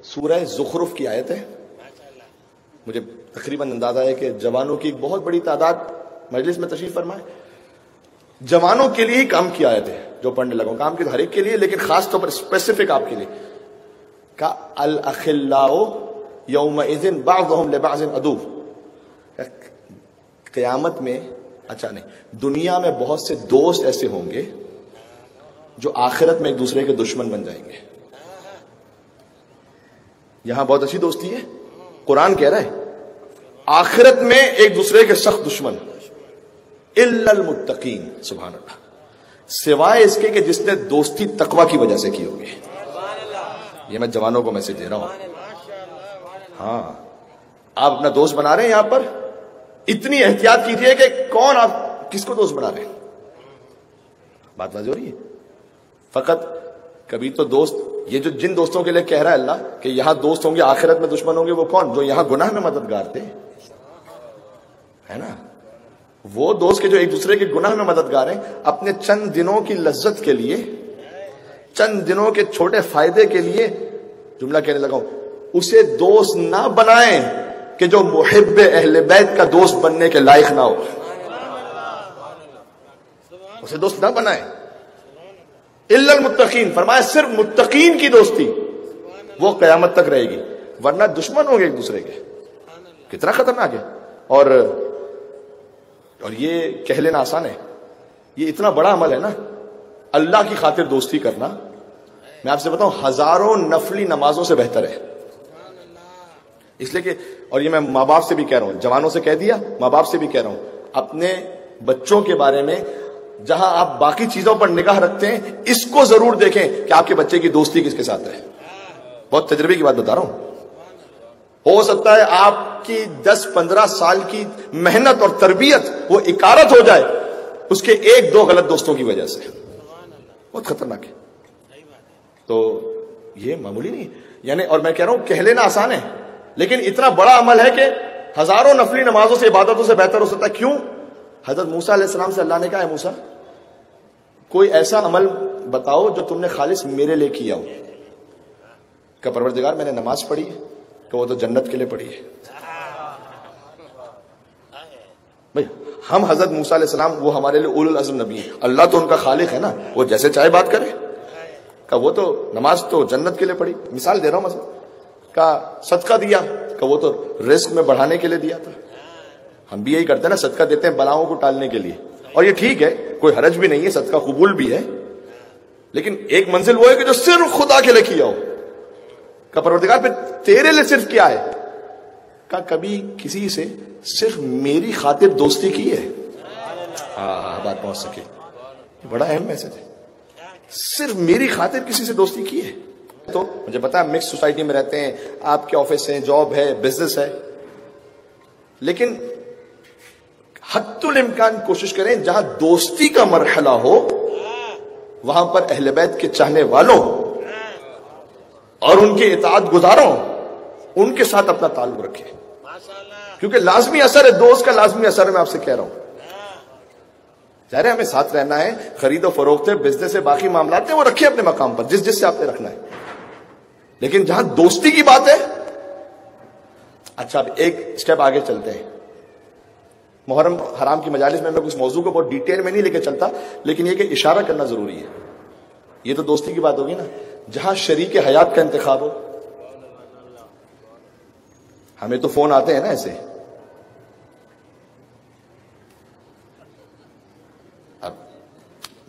سورہ زخرف کی آیت ہے. مجھے تقریباً اندازہ ہے کہ جوانوں کی ایک بہت بڑی تعداد مجلس میں تشریف فرمائے. جوانوں کے لیے ہی کام کی آیت ہے جو پڑھنے لگا ہوں. کام کی ہر ایک کے لیے لیکن خاص طور پر اسپیسیفک آپ کے لیے. کا الاخلاء یومئذ بعضهم لبعض عدو. قیامت میں اچھا نہیں دنیا میں بہت سے دوست ایسے ہوں گے جو آخرت میں ایک دوسرے کے دشمن بن جائیں گے. یہاں بہت اچھی دوستی ہے. قرآن کہہ رہا ہے آخرت میں ایک دوسرے کے سخت دشمن الا المتقین. سبحان اللہ. سوائے اس کے کہ جس نے دوستی تقوی کی وجہ سے کی ہوگی. یہ میں جوانوں کو میسج دے رہا ہوں. ہاں آپ اپنا دوست بنا رہے ہیں یہاں پر اتنی احتیاط کیجئے کہ کون آپ کس کو دوست بنا رہے ہیں. بات واضح ہو رہی ہے. فقط کبھی تو دوست یہ جو جن دوستوں کے لیے کہہ رہا ہے اللہ کہ یہاں دوست ہوں گے آخرت میں دشمن ہوں گے وہ کون؟ جو یہاں گناہ میں مددگار تھے ہے نا. وہ دوست کے جو ایک دوسرے کے گناہ میں مددگار ہیں اپنے چند دنوں کی لذت کے لیے چند دنوں کے چھوٹے فائدے کے لیے جملہ کہنے لگا ہوں اسے دوست نہ بنائیں کہ جو محب اہل بیت کا دوست بننے کے لائق نہ ہو. اسے دوست نہ بنائیں. الا المتقین فرمایا صرف متقین کی دوستی وہ قیامت تک رہے گی ورنہ دشمن ہوں گے ایک دوسرے کے. کتنا خطرناک ہے. اور یہ کہہ لینا آسان ہے. یہ اتنا بڑا عمل ہے نا اللہ کی خاطر دوستی کرنا. میں آپ سے بتاؤں ہزاروں نفلی نمازوں سے بہتر ہے. اس لیے کہ اور یہ میں ماں باپ سے بھی کہہ رہا ہوں جوانوں سے کہہ دیا ماں باپ سے بھی کہہ رہا ہوں اپنے بچوں کے بارے میں جہاں آپ باقی چیزوں پر نگاہ رکھتے ہیں اس کو ضرور دیکھیں کہ آپ کے بچے کی دوستی کس کے ساتھ ہے. بہت تجربے کی بات بتا رہا ہوں. ہو سکتا ہے آپ کی 10-15 سال کی محنت اور تربیت وہ اکارت ہو جائے اس کے 1-2 غلط دوستوں کی وجہ سے. بہت خطرناک ہے. تو یہ معمولی نہیں یعنی اور میں کہہ رہا ہوں کہہ لینا آسان ہے لیکن اتنا بڑا عمل ہے کہ ہزاروں نفلی نمازوں سے عبادتوں سے بہتر ہو سکتا ہے. کیوں؟ حضرت موسیٰ علیہ السلام سے اللہ نے کہا ہے موسیٰ کوئی ایسا عمل بتاؤ جو تم نے خالص میرے لیے کیا ہو. کہ پروردگار میں نے نماز پڑھی ہے کہ وہ تو جنت کے لیے پڑھی ہے. بھائی ہم حضرت موسیٰ علیہ السلام وہ ہمارے لیے اولو العزم نبی ہیں. اللہ تو ان کا خالق ہے نا وہ جیسے چاہے بات کرے. کہ وہ تو نماز تو جنت کے لیے پڑھی. مثال دے رہا ہوں مثلا کا صدقہ دیا کہ وہ تو رزق میں بڑھانے کے لیے دیا تھا. ہم بھی یہی کرتے ہیں نا صدقہ دیتے ہیں بلاؤں کو ٹالنے کے لیے اور یہ ٹھیک ہے کوئی حرج بھی نہیں ہے صدقہ قبول بھی ہے لیکن ایک منزل وہ ہے کہ جو صرف خدا کے لیے کیا ہو. کہ پروردگار پہ تیرے لیے صرف کیا ہے کہ کبھی کسی سے صرف میری خاطر دوستی کی ہے. ہاں بات پہنچ سکے. بڑا اہم میسج ہے. صرف میری خاطر کسی سے دوستی کی ہے. تو مجھے پتا ہے مکس سوسائٹی میں رہتے ہیں آپ کے آفس ہے جاب ہے بزنس ہے لیکن حد الامکان کوشش کریں جہاں دوستی کا مرحلہ ہو وہاں پر اہل بیت کے چاہنے والوں اور ان کے اطاعت گزاروں ان کے ساتھ اپنا تعلق رکھیں کیونکہ لازمی اثر ہے دوست کا لازمی اثر ہے. میں آپ سے کہہ رہا ہوں ظاہر ہے ہمیں ساتھ رہنا ہے خرید و فروخت ہے بزنس ہے باقی معاملات ہیں وہ رکھیں اپنے مقام پر جس سے آپ نے رکھنا ہے لیکن جہاں دوستی کی بات ہے. اچھا اب ایک سٹیپ آگے چلتے ہیں. محرم حرام کی مجالس میں کچھ موضوع کو بہت ڈیٹیل میں نہیں لے کے چلتا لیکن یہ کہ اشارہ کرنا ضروری ہے. یہ تو دوستی کی بات ہوگی نا جہاں شریک حیات کا انتخاب ہو. ہمیں تو فون آتے ہیں نا ایسے اب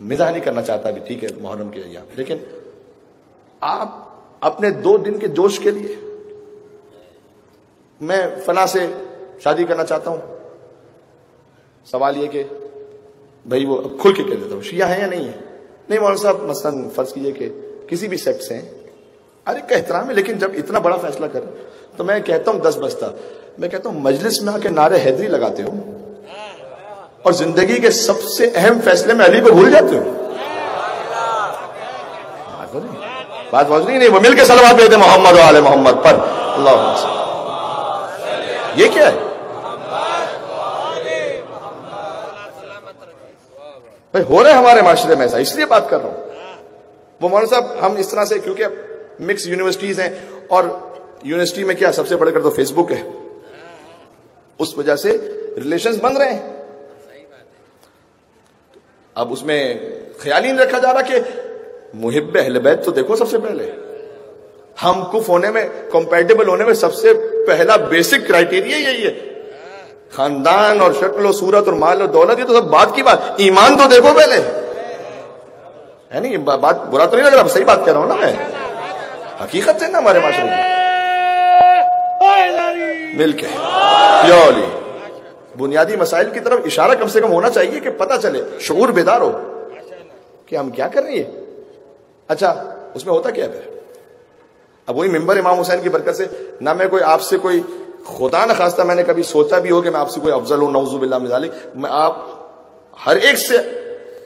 مزاح نہیں کرنا چاہتا ابھی ٹھیک ہے محرم کے ایام لیکن آپ اپنے 2 دن کے جوش کے لیے میں فلاں سے شادی کرنا چاہتا ہوں. سوال یہ کہ بھائی وہ اب کھل کے کہہ دیتا ہوں شیعہ ہیں یا نہیں ہے نہیں مولانا صاحب مثلا فرض کیجئے کہ کسی بھی سیکٹ سے ہیں ارے کا احترام ہے لیکن جب اتنا بڑا فیصلہ کریں تو میں کہتا ہوں 10 بستہ میں کہتا ہوں مجلس میں آ کے نعرے حیدری لگاتے ہوں اور زندگی کے سب سے اہم فیصلے میں علی کو بھول جاتے ہوں. بات بہت نہیں وہ مل کے صلوات بھیجتے محمد و آل محمد پر اللہ. یہ کیا ہے بھائی ہو رہا ہے ہمارے معاشرے میں ایسا اس لیے بات کر رہا ہوں. وہ مولانا صاحب ہم اس طرح سے کیونکہ مکس یونیورسٹیز ہیں اور یونیورسٹی میں کیا سب سے بڑھ کر تو فیس بک ہے، اس وجہ سے ریلیشنز بن رہے ہیں. اب اس میں خیال ہی نہیں رکھا جا رہا کہ محب اہل بیت تو دیکھو سب سے پہلے ہم کف ہونے میں، کمپیٹیبل ہونے میں سب سے پہلا بیسک کرائیٹیریا یہی ہے. خاندان اور شکل و صورت اور مال اور دولت یہ تو سب بات کی بات، ایمان تو دیکھو پہلے ہے نہیں. بات برا تو نہیں لگ رہا، صحیح بات کہہ رہا ہوں نا میں، حقیقت ہے نا ہمارے معاشرے کی. مل کے پیولی بنیادی مسائل کی طرف اشارہ کم سے کم ہونا چاہیے کہ پتہ چلے، شعور بیدار ہو کہ ہم کیا کر رہے ہیں. اچھا اس میں ہوتا کیا ہے پھر؟ اب وہی ممبر امام حسین کی برکت سے نہ میں کوئی آپ سے کوئی خدا نہ خواستہ میں نے کبھی سوچا بھی ہو کہ میں آپ سے کوئی افضل ہوں، نعوذ باللہ من ذالک، میں آپ ہر ایک سے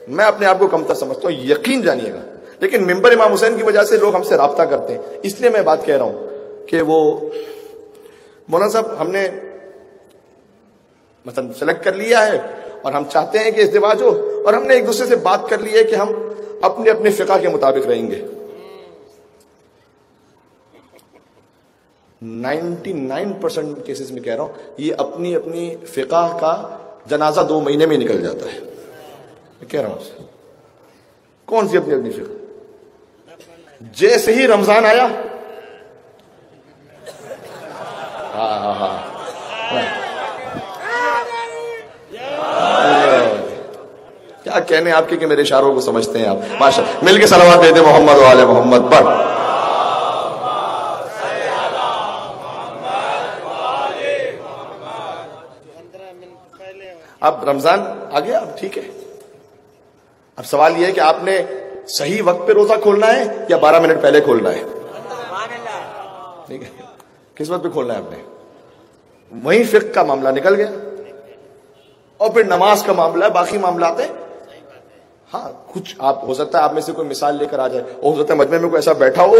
میں اپنے آپ کو کمتر سمجھتا ہوں، یقین جانیے گا. لیکن ممبر امام حسین کی وجہ سے لوگ ہم سے رابطہ کرتے ہیں. اس لیے میں بات کہہ رہا ہوں کہ وہ مولانا صاحب ہم نے مثلا سلیکٹ کر لیا ہے اور ہم چاہتے ہیں کہ ازدواج ہو، اور ہم نے ایک دوسرے سے بات کر لی ہے کہ ہم اپنے اپنے فقہ کے مطابق رہیں گے. 99% کیسز میں کہہ رہا ہوں یہ اپنی اپنی فقہ کا جنازہ 2 مہینے میں نکل جاتا ہے. میں کہہ رہا ہوں کون سی اپنی اپنی فقہ؟ جیسے ہی رمضان آیا کیا کہنے آپ کے کہ میرے اشاروں کو سمجھتے ہیں آپ، ماشاء اللہ. مل کے صلوات دے دیں محمد و آل محمد پر. اب رمضان آ گیا، اب ٹھیک ہے. اب سوال یہ ہے کہ آپ نے صحیح وقت پہ روزہ کھولنا ہے یا 12 منٹ پہلے کھولنا ہے؟ ٹھیک ہے، کس وقت پہ کھولنا ہے آپ نے؟ وہیں فقہ کا معاملہ نکل گیا. اور پھر نماز کا معاملہ ہے، باقی معاملات ہیں. ہاں کچھ آپ ہو سکتا ہے آپ میں سے کوئی مثال لے کر آ جائے، اور ہو سکتا ہے مجمع میں کوئی ایسا بیٹھا ہو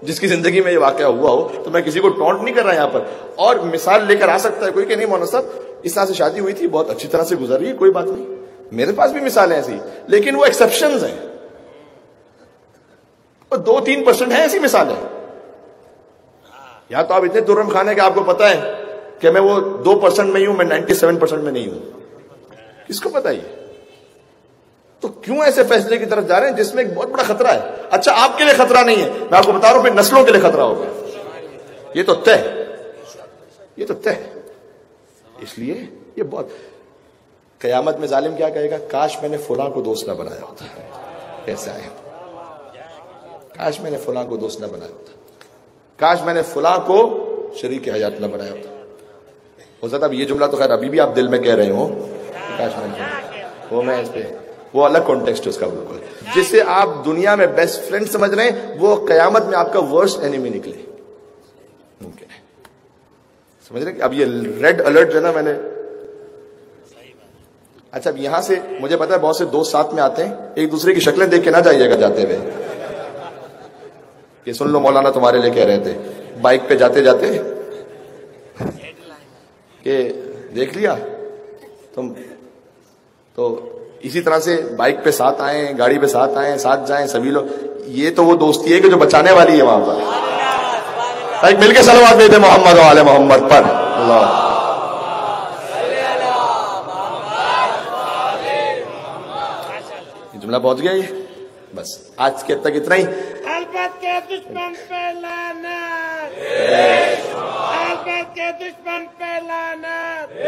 جس کی زندگی میں یہ واقعہ ہوا ہو، تو میں کسی کو ٹونٹ نہیں کر رہا یہاں پر، اور مثال لے کر آ سکتا ہے کوئی کہ نہیں مولانا صاحب اس طرح سے شادی ہوئی تھی، بہت اچھی طرح سے گزر رہی ہے، کوئی بات نہیں. میرے پاس بھی مثالیں ایسی، لیکن وہ ایکسیپشنز ہیں، اور 2-3% ہیں ایسی مثالیں. یا تو آپ اتنے ترم خانے کہ آپ کو پتا ہے کہ میں وہ 2% میں ہی ہوں، میں 97% میں نہیں ہوں. کس کو پتا یہ؟ تو کیوں ایسے فیصلے کی طرف جا رہے ہیں جس میں ایک بہت بڑا خطرہ ہے؟ اچھا آپ کے لیے خطرہ نہیں ہے، میں آپ کو بتا رہا ہوں پھر نسلوں کے لیے خطرہ ہوگا. یہ تو طے، یہ تو طے. اس لیے یہ بہت، قیامت میں ظالم کیا کہے گا؟ کاش میں نے فلاں کو دوست نہ بنایا ہوتا. کیسے آئے؟ کاش میں نے فلاں کو دوست نہ بنایا ہوتا، کاش میں نے فلاں کو شریک حیات نہ بنایا ہوتا. ہو سکتا اب یہ جملہ تو خیر ابھی بھی آپ دل میں کہہ رہے ہو، کاش میں نے وہ، میں اس پہ وہ الگ کانٹیکسٹ ہے اس کا بالکل. جسے آپ دنیا میں بیسٹ فرینڈ سمجھ رہے ہیں وہ قیامت میں آپ کا ورسٹ اینیمی نکلے. ممکن ہے، سمجھ رہے ہیں؟ اب یہ ریڈ الرٹ جو ہے نا میں نے، اچھا اب یہاں سے مجھے پتا ہے بہت سے دوست ساتھ میں آتے ہیں، ایک دوسرے کی شکلیں دیکھ کے نہ جائیے گا جاتے ہوئے. یہ سن لو مولانا تمہارے لیے کہہ رہے تھے بائک پہ جاتے جاتے کہ دیکھ لیا تم، تو اسی طرح سے بائک پہ ساتھ آئیں، گاڑی پہ ساتھ آئیں، ساتھ جائیں سبھی لوگ. یہ تو وہ دوستی ہے کہ جو بچانے والی ہے وہاں پر. ایک مل کے صلوات دے دے محمد و آل محمد پر. اللہ جملہ پہنچ گیا. یہ بس آج کے تک اتنا ہی. البت کے دشمن پہ لعنت، البت کے دشمن پہ لعنت.